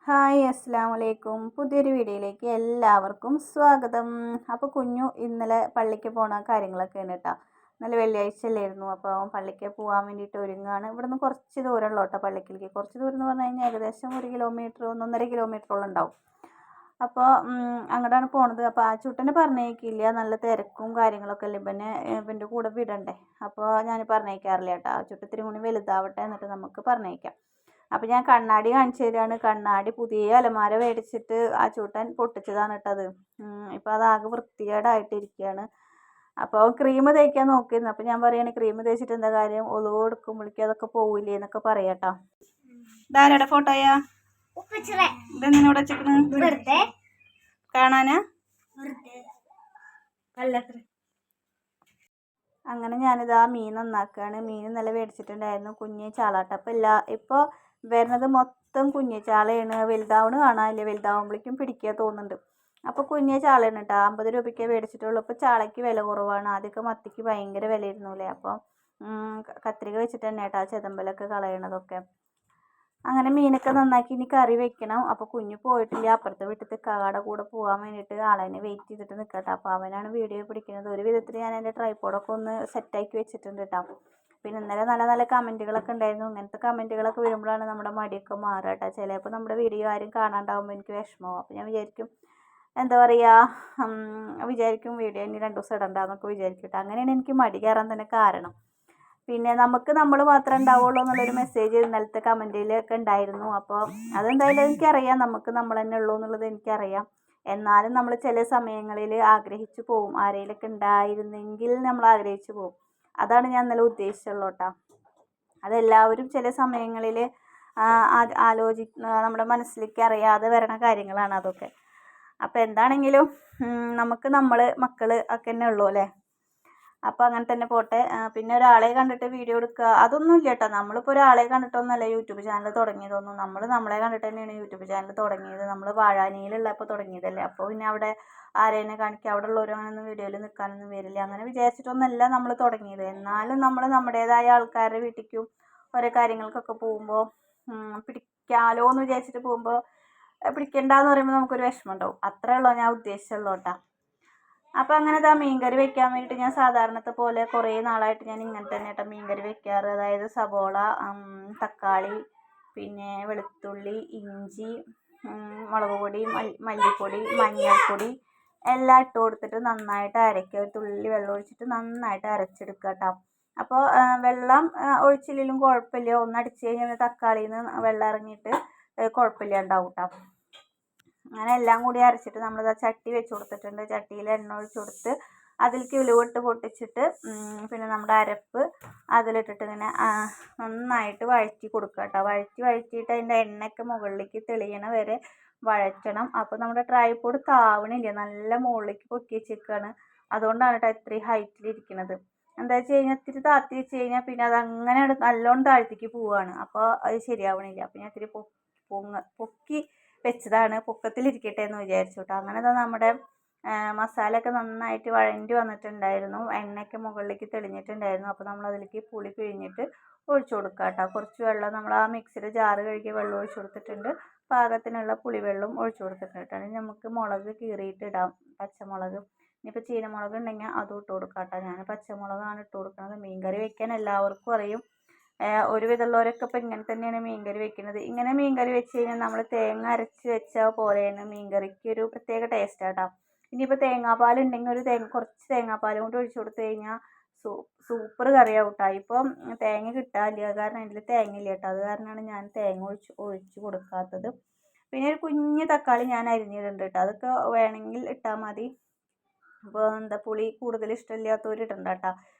Hi അസ്സാം വലൈക്കും. പുതിയൊരു വീഡിയോയിലേക്ക് എല്ലാവർക്കും സ്വാഗതം. അപ്പോൾ കുഞ്ഞു ഇന്നലെ പള്ളിക്ക് പോണ കാര്യങ്ങളൊക്കെയാണ് കേട്ടോ. ഇന്നലെ വെള്ളിയാഴ്ച അല്ലായിരുന്നു. അപ്പോൾ അവൻ പള്ളിക്ക് പോകാൻ വേണ്ടിയിട്ട് ഒരുങ്ങുകയാണ്. ഇവിടുന്ന് കുറച്ച് ദൂരമുള്ളൂ കേട്ടോ പള്ളിക്കിലേക്ക്. കുറച്ച് ദൂരം എന്ന് പറഞ്ഞു കഴിഞ്ഞാൽ ഏകദേശം 1 കിലോമീറ്റർ 1.5 കിലോമീറ്ററോളം ഉണ്ടാവും. അപ്പോൾ അങ്ങോട്ടാണ് പോണത്. അപ്പോൾ ആ ചുട്ടനെ പറഞ്ഞേക്കില്ല, നല്ല തിരക്കും കാര്യങ്ങളൊക്കെ അല്ലേ, ഇവൻ്റെ കൂടെ വിടണ്ടേ. അപ്പോൾ ഞാൻ പറഞ്ഞേക്കാറില്ല കേട്ടോ. ആ ചുട്ട ഇത്തിരി കൂടി വലുതാവട്ടെ, എന്നിട്ട് നമുക്ക് പറഞ്ഞേക്കാം. അപ്പം ഞാൻ കണ്ണാടി കാണിച്ചു തരികയാണ്. കണ്ണാടി പുതിയ അലമാര മേടിച്ചിട്ട് ആ ചൂട്ടൻ പൊട്ടിച്ചതാണ് കേട്ടത്. ഇപ്പം അതാകെ വൃത്തികേടായിട്ടിരിക്കുകയാണ്. അപ്പോൾ ക്രീം തേക്കാൻ നോക്കിയിരുന്നു. അപ്പം ഞാൻ പറയുകയാണ്, ക്രീം തേച്ചിട്ട് എന്താ കാര്യം, ഒളിവ് കൊടുക്കുമ്പോഴേക്കും അതൊക്കെ പോവില്ലേ എന്നൊക്കെ പറയാട്ടോ. ഇതാരുടെ ഫോട്ടോയാ? ഇതെന്തിനാ ഇവിടെ വെച്ചിട്ട് കാണാനാ? അങ്ങനെ ഞാനിതാ മീൻ നന്നാക്കുകയാണ്. മീൻ ഇന്നലെ മേടിച്ചിട്ടുണ്ടായിരുന്നു, കുഞ്ഞ് ചാളാട്ട. അപ്പം ഇപ്പോൾ വരുന്നത് മൊത്തം കുഞ്ഞ് ചാളയാണ്. വലുതാവണ് കാണാനില്ല, വലുതാവുമ്പോഴേക്കും പിടിക്കുക തോന്നുന്നുണ്ട്. അപ്പോൾ കുഞ്ഞ് ചാളയാണ് കേട്ടോ. 50 രൂപയ്ക്കേ മേടിച്ചിട്ടുള്ളൂ. ഇപ്പോൾ ചാളയ്ക്ക് വില കുറവാണ്. ആദ്യമൊക്കെ മത്തിക്ക് ഭയങ്കര വിലയായിരുന്നു അല്ലേ. അപ്പോൾ കത്രിക വെച്ചിട്ട് തന്നെ കേട്ടോ ചെതമ്പലൊക്കെ കളയണതൊക്കെ. അങ്ങനെ മീനൊക്കെ നന്നാക്കി ഇനി കറി വെക്കണം. അപ്പോൾ കുഞ്ഞ് പോയിട്ടില്ല, അപ്പുറത്തെ വീട്ടിലത്തെ കാട കൂടെ പോകാൻ വേണ്ടിയിട്ട് ആളെന്നെ വെയിറ്റ് ചെയ്തിട്ട് നിൽക്കട്ടെ. അപ്പോൾ അവനാണ് വീഡിയോ പിടിക്കുന്നത്. ഒരു വിധത്തിൽ ഞാൻ എൻ്റെ ട്രൈപോഡൊക്കെ ഒന്ന് സെറ്റാക്കി വെച്ചിട്ടുണ്ട് കേട്ടോ. പിന്നെ ഇന്നലെ നല്ല നല്ല കമൻറ്റുകളൊക്കെ ഉണ്ടായിരുന്നു. ഇങ്ങനത്തെ കമൻറ്റുകളൊക്കെ വരുമ്പോഴാണ് നമ്മുടെ മടിയൊക്കെ മാറുക കേട്ടോ. ചിലപ്പോൾ നമ്മുടെ വീഡിയോ ആരും കാണാണ്ടാവുമ്പോൾ എനിക്ക് വിഷമമാവും. അപ്പോൾ ഞാൻ വിചാരിക്കും, എന്താ പറയുക, വീഡിയോ ഇനി 2 ദിവസം ഇടണ്ടെന്നൊക്കെ വിചാരിക്കും കേട്ടോ. അങ്ങനെയാണ് എനിക്ക് മടി കയറാൻ തന്നെ കാരണം. പിന്നെ നമ്മൾ മാത്രമേ ഉണ്ടാവുള്ളൂ എന്നുള്ളൊരു മെസ്സേജ് ഇന്നലത്തെ കമൻറ്റിലൊക്കെ ഉണ്ടായിരുന്നു. അപ്പോൾ അതെന്തായാലും എനിക്കറിയാം, നമുക്ക് നമ്മൾ തന്നെ ഉള്ളൂ എന്നുള്ളത് എനിക്കറിയാം. എന്നാലും നമ്മൾ ചില സമയങ്ങളിൽ ആഗ്രഹിച്ചു പോവും, ആരെങ്കിലുമൊക്കെ ഉണ്ടായിരുന്നെങ്കിൽ നമ്മൾ ആഗ്രഹിച്ചു പോവും. അതാണ് ഞാൻ ഇന്നലെ ഉദ്ദേശിച്ചുള്ളൂ കേട്ടോ. അതെല്ലാവരും ചില സമയങ്ങളിൽ നമ്മുടെ മനസ്സിലേക്ക് അറിയാതെ വരണ കാര്യങ്ങളാണ് അതൊക്കെ. അപ്പോൾ എന്താണെങ്കിലും നമുക്ക് മക്കൾ ഒക്കെ തന്നെ ഉള്ളൂ അല്ലേ. അപ്പോൾ അങ്ങനെ തന്നെ പോട്ടെ. പിന്നെ ഒരാളെ കണ്ടിട്ട് വീഡിയോ എടുക്കുക അതൊന്നും ഇല്ല കേട്ടോ. നമ്മളിപ്പോൾ ഒരാളെ കണ്ടിട്ടൊന്നുമല്ല യൂട്യൂബ് ചാനൽ തുടങ്ങിയതൊന്നും. നമ്മളെ കണ്ടിട്ട് തന്നെയാണ് യൂട്യൂബ് ചാനൽ തുടങ്ങിയത്. നമ്മൾ വാഴാനിയിലുള്ളപ്പോൾ തുടങ്ങിയതല്ലേ. അപ്പോൾ പിന്നെ അവിടെ ആരേനെ കാണിക്കുക, അവിടെ ഉള്ളവരും അങ്ങനെയൊന്നും വീഡിയോയിൽ നിൽക്കാനൊന്നും വരില്ല. അങ്ങനെ വിചാരിച്ചിട്ടൊന്നുമല്ല നമ്മൾ തുടങ്ങിയത്. എന്നാലും നമ്മൾ നമ്മുടേതായ ആൾക്കാരുടെ വീട്ടിലേക്കും ഓരോ കാര്യങ്ങൾക്കൊക്കെ പോകുമ്പോൾ പിടിക്കാലോ എന്ന് വിചാരിച്ചിട്ട് പോകുമ്പോൾ പിടിക്കണ്ടെന്ന് പറയുമ്പോൾ നമുക്കൊരു വിഷമം ഉണ്ടാവും. അത്രേ ഉള്ളൂ ഞാൻ ഉദ്ദേശിച്ചുള്ളൂ കേട്ടോ. അപ്പോൾ അങ്ങനെ ഇതാ മീൻകറി വെക്കാൻ വേണ്ടിയിട്ട് ഞാൻ സാധാരണത്തെ പോലെ കുറേ നാളായിട്ട് ഞാൻ ഇങ്ങനെ തന്നെ കേട്ടോ മീൻകറി വെക്കാറ്. അതായത് സബോള, തക്കാളി, പിന്നെ വെളുത്തുള്ളി, ഇഞ്ചി, മുളക് പൊടി, മല്ലിപ്പൊടി, മഞ്ഞൾപ്പൊടി എല്ലാം ഇട്ട് കൊടുത്തിട്ട് നന്നായിട്ട് അരയ്ക്കുക. ഒരു തുള്ളി വെള്ളം ഒഴിച്ചിട്ട് നന്നായിട്ട് അരച്ചെടുക്കുക കേട്ടോ. അപ്പോൾ വെള്ളം ഒഴിച്ചില്ലെങ്കിലും കുഴപ്പമില്ല. ഒന്ന് അടിച്ച് കഴിഞ്ഞാൽ തക്കാളിയിൽ നിന്ന് വെള്ളം ഇറങ്ങിയിട്ട് കുഴപ്പമില്ല ഉണ്ടാവും കേട്ടോ. അങ്ങനെ എല്ലാം കൂടി അരച്ചിട്ട് നമ്മളിതാ ചട്ടി വെച്ച് കൊടുത്തിട്ടുണ്ട്. ചട്ടിയിൽ എണ്ണ ഒഴിച്ച് കൊടുത്ത് അതിലേക്ക് ഉലുവിട്ട് പൊട്ടിച്ചിട്ട് പിന്നെ നമ്മുടെ അരപ്പ് അതിലിട്ടിട്ട് ഇങ്ങനെ നന്നായിട്ട് വഴറ്റി കൊടുക്കുക കേട്ടോ. വഴറ്റിയിട്ട് അതിൻ്റെ എണ്ണയൊക്കെ മുകളിലേക്ക് തെളിയണ വരെ വഴറ്റണം. അപ്പോൾ നമ്മുടെ ട്രൈപോഡ് താവണില്ല, നല്ല മുകളിലേക്ക് പൊക്കി വെച്ചേക്കാണ്. അതുകൊണ്ടാണ് കേട്ടോ ഇത്രയും ഹൈറ്റിലിരിക്കുന്നത്. എന്താ വെച്ച് കഴിഞ്ഞാൽ ഇത്തിരി താത്തി വെച്ച് കഴിഞ്ഞാൽ പിന്നെ അത് അങ്ങനെ നല്ലോണം താഴത്തേക്ക് പോവുകയാണ്. അപ്പോൾ അത് ശരിയാവണില്ല. അപ്പോൾ ഞാൻ ഇത്തിരി പൊക്കി വെച്ചതാണ്, പൊക്കത്തിലിരിക്കട്ടെ എന്ന് വിചാരിച്ചു കേട്ടോ. അങ്ങനെ നമ്മുടെ മസാലയൊക്കെ നന്നായിട്ട് വഴണ്ടി വന്നിട്ടുണ്ടായിരുന്നു. എണ്ണയൊക്കെ മുകളിലേക്ക് തെളിഞ്ഞിട്ടുണ്ടായിരുന്നു. അപ്പോൾ നമ്മൾ അതിലേക്ക് പുളി പിഴിഞ്ഞിട്ട് ഒഴിച്ചു കൊടുക്കുക കേട്ടോ. കുറച്ച് വെള്ളം നമ്മൾ ആ മിക്സിയുടെ ജാറ് കഴുകിയ വെള്ളം ഒഴിച്ചു കൊടുത്തിട്ടുണ്ട്. പാകത്തിനുള്ള പുളിവെള്ളം ഒഴിച്ചു കൊടുത്തിട്ടുണ്ട് കേട്ടോ. നമുക്ക് മുളക് കീറിയിട്ട് ഇടാം, പച്ചമുളക്. ഇനിയിപ്പോൾ ചീനമുളക് ഉണ്ടെങ്കിൽ അതും ഇട്ട് കൊടുക്കാം കേട്ടോ. ഞാൻ പച്ചമുളകാണ് ഇട്ട് കൊടുക്കുന്നത്. മീൻകറി വെക്കാൻ എല്ലാവർക്കും അറിയും. ഒരുവിധമുള്ളവരൊക്കെ ഇപ്പോൾ ഇങ്ങനെ തന്നെയാണ് മീൻകറി വെക്കുന്നത്. ഇങ്ങനെ മീൻകറി വെച്ച് കഴിഞ്ഞാൽ നമ്മൾ തേങ്ങ അരച്ച് വെച്ച പോലെയാണ് മീൻകറിക്ക് ഒരു പ്രത്യേക ടേസ്റ്റ് കേട്ടോ. ഇനിയിപ്പോൾ തേങ്ങാപ്പാൽ ഉണ്ടെങ്കിൽ കുറച്ച് തേങ്ങാപ്പാലും കൂടി ഒഴിച്ചു കൊടുത്തു കഴിഞ്ഞാൽ സൂപ്പർ കറിയാവും കേട്ടോ. ഇപ്പം തേങ്ങ കിട്ടാനില്ല, കാരണം അതിൽ തേങ്ങ ഇല്ല കേട്ടോ. അത് കാരണമാണ് ഞാൻ തേങ്ങ ഒഴിച്ച് കൊടുക്കാത്തത്. പിന്നെ ഒരു കുഞ്ഞ് തക്കാളി ഞാൻ അരിഞ്ഞിടുന്നുണ്ട് കേട്ടോ. അതൊക്കെ വേണമെങ്കിൽ ഇട്ടാൽ മതി. അപ്പോൾ പുളി കൂടുതൽ ഇഷ്ടമില്ലാത്തവർ ഇടണ്ട കേട്ടോ.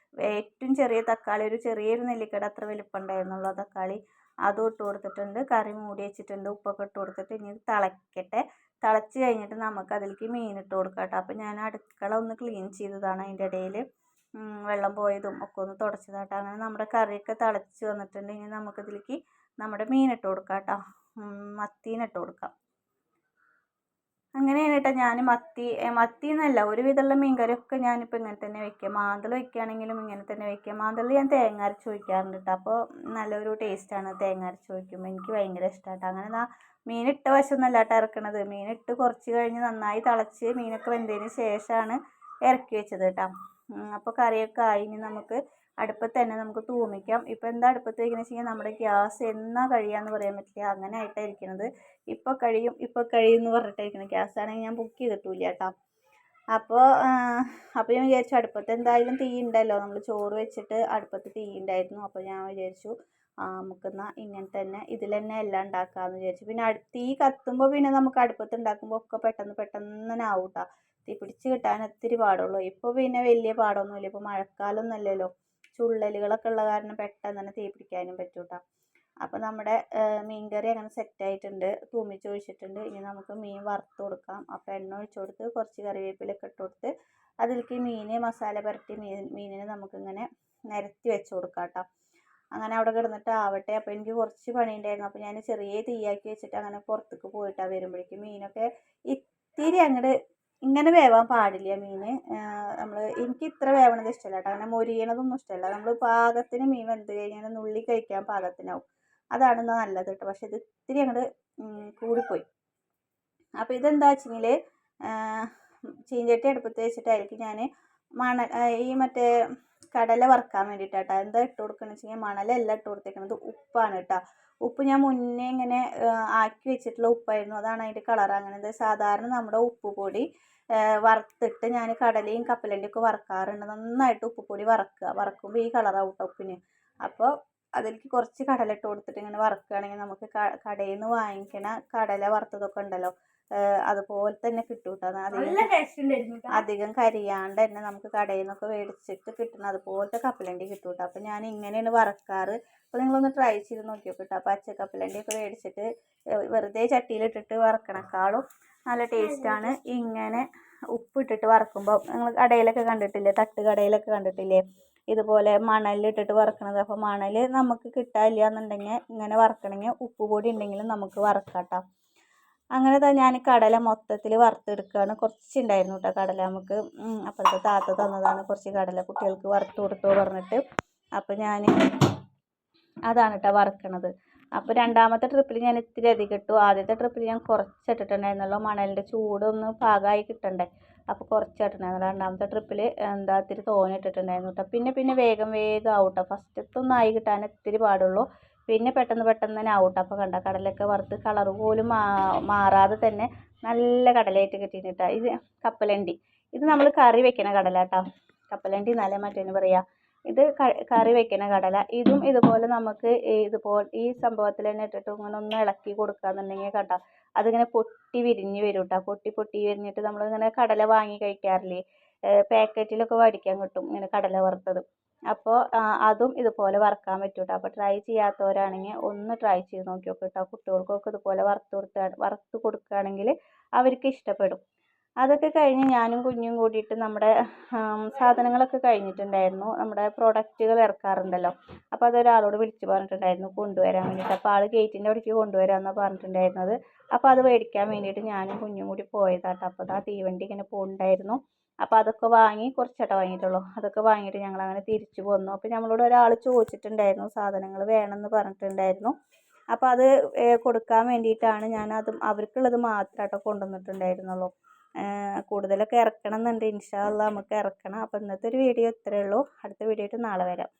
ഏറ്റവും ചെറിയ തക്കാളി, ചെറിയൊരു നെല്ലിക്കയുടെ അത്ര വലിപ്പം ഉണ്ടായിരുന്നുള്ളൂ തക്കാളി, അതും ഇട്ട് കൊടുത്തിട്ടുണ്ട്. കറി മൂടി വെച്ചിട്ടുണ്ട്. ഉപ്പൊക്കെ ഇട്ട് കൊടുത്തിട്ട് ഇനി തിളയ്ക്കട്ടെ. തിളച്ച് കഴിഞ്ഞിട്ട് നമുക്ക് അതിലേക്ക് മീൻ ഇട്ട് കൊടുക്കാം കേട്ടോ. അപ്പോൾ ഞാൻ അടുക്കള ഒന്ന് ക്ലീൻ ചെയ്തതാണ്. അതിൻ്റെ ഇടയിൽ വെള്ളം പോയതും ഒക്കെ ഒന്ന് തുടച്ചതാട്ടോ. അങ്ങനെ നമ്മുടെ കറിയൊക്കെ തിളച്ച് വന്നിട്ടുണ്ട്. ഇനി നമുക്കിതിലേക്ക് നമ്മുടെ മീൻ ഇട്ട് കൊടുക്കാം കേട്ടോ. മത്തീനിട്ട് കൊടുക്കാം. അങ്ങനെയാണ് കേട്ടോ ഞാൻ മത്തി എന്നല്ല, ഒരുവിധമുള്ള മീൻകറിയൊക്കെ ഞാനിപ്പോൾ ഇങ്ങനെ തന്നെ വയ്ക്കുക. മാന്തൽ വയ്ക്കുകയാണെങ്കിലും ഇങ്ങനെ തന്നെ വയ്ക്കുക. മാന്തൽ ഞാൻ തേങ്ങ അരച്ച് ഒഴിക്കാറുണ്ട് കേട്ടോ. അപ്പോൾ നല്ലൊരു ടേസ്റ്റാണ് തേങ്ങ അരച്ച് ഒഴിക്കുമ്പോൾ. എനിക്ക് ഭയങ്കര ഇഷ്ടമാണ് കേട്ടോ. അങ്ങനെ മീനിട്ട വശമൊന്നുമല്ല കേട്ടോ ഇറക്കണത്. മീനിട്ട് കുറച്ച് കഴിഞ്ഞ് നന്നായി തിളച്ച് മീനൊക്കെ വെന്തതിന് ശേഷമാണ് ഇറക്കി വെച്ചത് കേട്ടോ. അപ്പോൾ കറിയൊക്കെ ആയി. ഇനി നമുക്ക് അടുപ്പത്ത് തന്നെ നമുക്ക് തൂമിക്കാം. ഇപ്പോൾ എന്താ അടുപ്പത്ത് വയ്ക്കുന്നത് വെച്ചാൽ നമ്മുടെ ഗ്യാസ് എന്നാ കഴിയാന്ന് പറയാൻ പറ്റില്ല, അങ്ങനെ ആയിട്ടാണ് ഇരിക്കുന്നത്. ഇപ്പോൾ കഴിയും എന്ന് പറഞ്ഞിട്ടായിരിക്കുന്നത്. ഗ്യാസ് ആണെങ്കിൽ ഞാൻ ബുക്ക് ചെയ്തിട്ടില്ല കേട്ടോ. അപ്പോൾ ഞാൻ വിചാരിച്ചു അടുപ്പത്ത് എന്തായാലും തീ ഉണ്ടല്ലോ, നമ്മൾ ചോറ് വെച്ചിട്ട് അടുപ്പത്ത് തീ ഉണ്ടായിരുന്നു. അപ്പോൾ ഞാൻ വിചാരിച്ചു നമുക്കെന്നാൽ ഇങ്ങനെ തന്നെ ഇതിൽ തന്നെ എല്ലാം ഉണ്ടാക്കാമെന്ന് വിചാരിച്ചു. പിന്നെ തീ കത്തുമ്പോൾ പിന്നെ നമുക്ക് അടുപ്പത്ത് ഉണ്ടാക്കുമ്പോൾ ഒക്കെ പെട്ടെന്ന് തന്നെ ആവും കേട്ടോ. തീ പിടിച്ച് കിട്ടാൻ ഒത്തിരി പാടുള്ളൂ. ഇപ്പോൾ പിന്നെ വലിയ പാടൊന്നുമില്ല, ഇപ്പോൾ മഴക്കാലമൊന്നും അല്ലല്ലോ. ചുള്ളലുകളൊക്കെ ഉള്ള കാരണം പെട്ടെന്ന് തന്നെ തീ പിടിക്കാനും പറ്റും കേട്ടോ. അപ്പോൾ നമ്മുടെ മീൻകറി അങ്ങനെ സെറ്റായിട്ടുണ്ട്, തൂമിച്ചൊഴിച്ചിട്ടുണ്ട്. ഇനി നമുക്ക് മീൻ വറുത്ത് കൊടുക്കാം. അപ്പോൾ എണ്ണ ഒഴിച്ച് കൊടുത്ത് കുറച്ച് കറിവേപ്പിലൊക്കെ ഇട്ട് കൊടുത്ത് അതിലേക്ക് മീൻ മസാല പുരട്ടി മീനിനെ നമുക്കിങ്ങനെ നിരത്തി വെച്ച് കൊടുക്കാം കേട്ടോ. അങ്ങനെ അവിടെ കിടന്നിട്ട് ആവട്ടെ. അപ്പോൾ എനിക്ക് കുറച്ച് പണിയുണ്ടായിരുന്നു. അപ്പോൾ ഞാൻ ചെറിയ തീയാക്കി വെച്ചിട്ട് അങ്ങനെ പുറത്തേക്ക് പോയിട്ടാണ് വരുമ്പോഴേക്കും മീനൊക്കെ ഇത്തിരി അങ്ങോട്ട് ഇങ്ങനെ വേവാൻ പാടില്ല മീൻ. എനിക്ക് ഇത്ര വേവണത് ഇഷ്ടമല്ല കേട്ടോ, അങ്ങനെ മൊരിയണതൊന്നും ഇഷ്ടമല്ല. നമ്മൾ പാകത്തിന് മീൻ വെന്ത് കഴിഞ്ഞാൽ നുള്ളി കഴിക്കാൻ പാകത്തിനാവും, അതാണ് നല്ലത് കേട്ടോ. പക്ഷെ ഇത് ഇത്തിരി അങ്ങോട്ട് കൂടിപ്പോയി. അപ്പോൾ ഇതെന്താ വെച്ചെങ്കിൽ ചീഞ്ചട്ടി അടുപ്പത്ത് വെച്ചിട്ടായിരിക്കും ഞാൻ ഈ മറ്റേ കടല വറുക്കാൻ വേണ്ടിയിട്ടാട്ടോ. എന്താ ഇട്ട് കൊടുക്കണമെന്ന് വെച്ചെങ്കിൽ മണലല്ല ഇട്ട് കൊടുത്തേക്കുന്നത്, ഉപ്പാണ് കേട്ടോ. ഉപ്പ് ഞാൻ മുന്നേ ഇങ്ങനെ ആക്കി വെച്ചിട്ടുള്ള ഉപ്പായിരുന്നു, അതാണ് അതിൻ്റെ കളർ അങ്ങനെ. സാധാരണ നമ്മുടെ ഉപ്പ് പൊടി വറുത്തിട്ട് ഞാൻ കടലയും കപ്പലണ്ടിയും ഒക്കെ വറുക്കാറുണ്ട്. നന്നായിട്ട് ഉപ്പ് പൊടി വറക്കുമ്പോൾ ഈ കളറാവും കേട്ടോ ഉപ്പിന്. അപ്പോൾ അതിലേക്ക് കുറച്ച് കടല ഇട്ട് കൊടുത്തിട്ട് ഇങ്ങനെ വറുക്കുകയാണെങ്കിൽ നമുക്ക് കടയിൽ നിന്ന് വാങ്ങിക്കണ കടല വറുത്തതൊക്കെ ഉണ്ടല്ലോ, അതുപോലെ തന്നെ കിട്ടും കേട്ടോ. അധികം കരിയാണ്ട് തന്നെ നമുക്ക് കടയിൽ നിന്നൊക്കെ മേടിച്ചിട്ട് കിട്ടുന്ന അതുപോലത്തെ കപ്പലണ്ടി കിട്ടും കേട്ടോ. അപ്പോൾ ഞാൻ ഇങ്ങനെയാണ് വറക്കാറ്. അപ്പോൾ നിങ്ങളൊന്ന് ട്രൈ ചെയ്ത് നോക്കി നോക്ക് കേട്ടോ. പച്ച കപ്പലണ്ടിയൊക്കെ മേടിച്ചിട്ട് വെറുതെ ചട്ടിയിലിട്ടിട്ട് വറക്കണേക്കാളും നല്ല ടേസ്റ്റാണ് ഇങ്ങനെ ഉപ്പിട്ടിട്ട് വറക്കുമ്പോൾ. നിങ്ങൾ കടയിലൊക്കെ കണ്ടിട്ടില്ലേ, തട്ട് കടയിലൊക്കെ കണ്ടിട്ടില്ലേ ഇതുപോലെ മണലിട്ടിട്ട് വറക്കണത്. അപ്പോൾ മണൽ നമുക്ക് കിട്ടാനില്ല എന്നുണ്ടെങ്കിൽ ഇങ്ങനെ വറക്കണമെങ്കിൽ ഉപ്പ് പൊടി ഉണ്ടെങ്കിലും നമുക്ക് വറക്കാം കേട്ടോ. അങ്ങനെ തന്നെ ഞാൻ കടല മൊത്തത്തിൽ വറുത്തെടുക്കുകയാണ്. കുറച്ചുണ്ടായിരുന്നു കേട്ടോ കടല, നമുക്ക് അപ്പോഴത്തെ താത്ത തന്നതാണ് കുറച്ച് കടല, കുട്ടികൾക്ക് വറുത്ത് കൊടുത്തോ പറഞ്ഞിട്ട്. അപ്പോൾ ഞാൻ അതാണ് കേട്ടോ വറുക്കണത്. അപ്പോൾ രണ്ടാമത്തെ ട്രിപ്പിൽ ഞാൻ ഇത്തിരി അധികം ഇട്ടു. ആദ്യത്തെ ട്രിപ്പിൽ ഞാൻ കുറച്ചിട്ടിട്ടുണ്ടായിരുന്നല്ലോ, മണലിൻ്റെ ചൂടൊന്ന് പാകമായി കിട്ടണ്ടേ, അപ്പോൾ കുറച്ചിട്ടുണ്ടായിരുന്നു. രണ്ടാമത്തെ ട്രിപ്പിൽ ഇത്തിരി തോന്നിട്ടിട്ടുണ്ടായിരുന്നു കേട്ടോ. പിന്നെ വേഗം ആവും കേട്ടോ. ഫസ്റ്റത്തൊന്നും ആയി കിട്ടാൻ ഇത്തിരി പാടുള്ളൂ, പിന്നെ പെട്ടെന്ന് തന്നെ ആവും കേട്ടോ. അപ്പോൾ കണ്ട കടലൊക്കെ വറുത്ത് കളർ പോലും മാറാതെ തന്നെ നല്ല കടലയായിട്ട് കിട്ടിയിട്ടാ. ഇത് കപ്പലണ്ടി, ഇത് നമ്മൾ കറി വെക്കണ കടല കേട്ടോ. കപ്പലണ്ടി എന്നാലേ മറ്റേന്ന് പറയാ. ഇത് കറി വെക്കണ കടല. ഇതും ഇതുപോലെ നമുക്ക് ഈ സംഭവത്തിൽ തന്നെ ഇട്ടിട്ട് ഇങ്ങനെ ഒന്ന് ഇളക്കി കൊടുക്കാന്നുണ്ടെങ്കിൽ കേട്ടോ അതിങ്ങനെ പൊട്ടി വിരിഞ്ഞ് വരും കേട്ടോ. പൊട്ടി വിരിഞ്ഞിട്ട് നമ്മളിങ്ങനെ കടല വാങ്ങി കഴിക്കാറില്ലേ, പാക്കറ്റിലൊക്കെ മേടിക്കാൻ കിട്ടും ഇങ്ങനെ കടല വറുത്തത്. അപ്പോൾ അതും ഇതുപോലെ വറുക്കാൻ പറ്റും കേട്ടോ. അപ്പോൾ ട്രൈ ചെയ്യാത്തവരാണെങ്കിൽ ഒന്ന് ട്രൈ ചെയ്ത് നോക്കി നോക്ക് കേട്ടോ. കുട്ടികൾക്കൊക്കെ ഇതുപോലെ വറുത്ത് കൊടുക്കുകയാണെങ്കിൽ അവർക്ക് ഇഷ്ടപ്പെടും. അതൊക്കെ കഴിഞ്ഞ് ഞാനും കുഞ്ഞും കൂടിയിട്ട് നമ്മുടെ സാധനങ്ങളൊക്കെ കഴിഞ്ഞിട്ടുണ്ടായിരുന്നു. നമ്മുടെ പ്രൊഡക്റ്റുകൾ ഇറക്കാറുണ്ടല്ലോ, അപ്പോൾ അതൊരാളോട് വിളിച്ച് പറഞ്ഞിട്ടുണ്ടായിരുന്നു കൊണ്ടുവരാൻ വേണ്ടിയിട്ട്. അപ്പോൾ ആൾ ഗേറ്റിൻ്റെ അവിടേക്ക് കൊണ്ടുവരാമെന്നാണ് പറഞ്ഞിട്ടുണ്ടായിരുന്നത്. അപ്പോൾ അത് മേടിക്കാൻ വേണ്ടിയിട്ട് ഞാനും കുഞ്ഞും കൂടി പോയതാട്ടോ. അപ്പോൾ ആ തീവണ്ടി ഇങ്ങനെ പോകുന്നുണ്ടായിരുന്നു. അപ്പോൾ അതൊക്കെ വാങ്ങി കുറച്ചേട്ടാ വാങ്ങിയിട്ടുള്ളൂ. അതൊക്കെ വാങ്ങിയിട്ട് ഞങ്ങളങ്ങനെ തിരിച്ചു പോന്നു. അപ്പോൾ നമ്മളോട് ഒരാൾ ചോദിച്ചിട്ടുണ്ടായിരുന്നു സാധനങ്ങൾ വേണമെന്ന് പറഞ്ഞിട്ടുണ്ടായിരുന്നു. അപ്പോൾ അത് കൊടുക്കാൻ വേണ്ടിയിട്ടാണ് അവർക്കുള്ളത് മാത്രമായിട്ടോ കൊണ്ടുവന്നിട്ടുണ്ടായിരുന്നുള്ളൂ. കൂടുതലൊക്കെ ഇറക്കണം എന്നുണ്ട്, ഇൻഷാ അള്ളാ നമുക്ക് ഇറക്കണം. അപ്പോൾ ഇന്നത്തെ ഒരു വീഡിയോ ഇത്രയേ ഉള്ളൂ. അടുത്ത വീഡിയോ ആയിട്ട് നാളെ വരാം.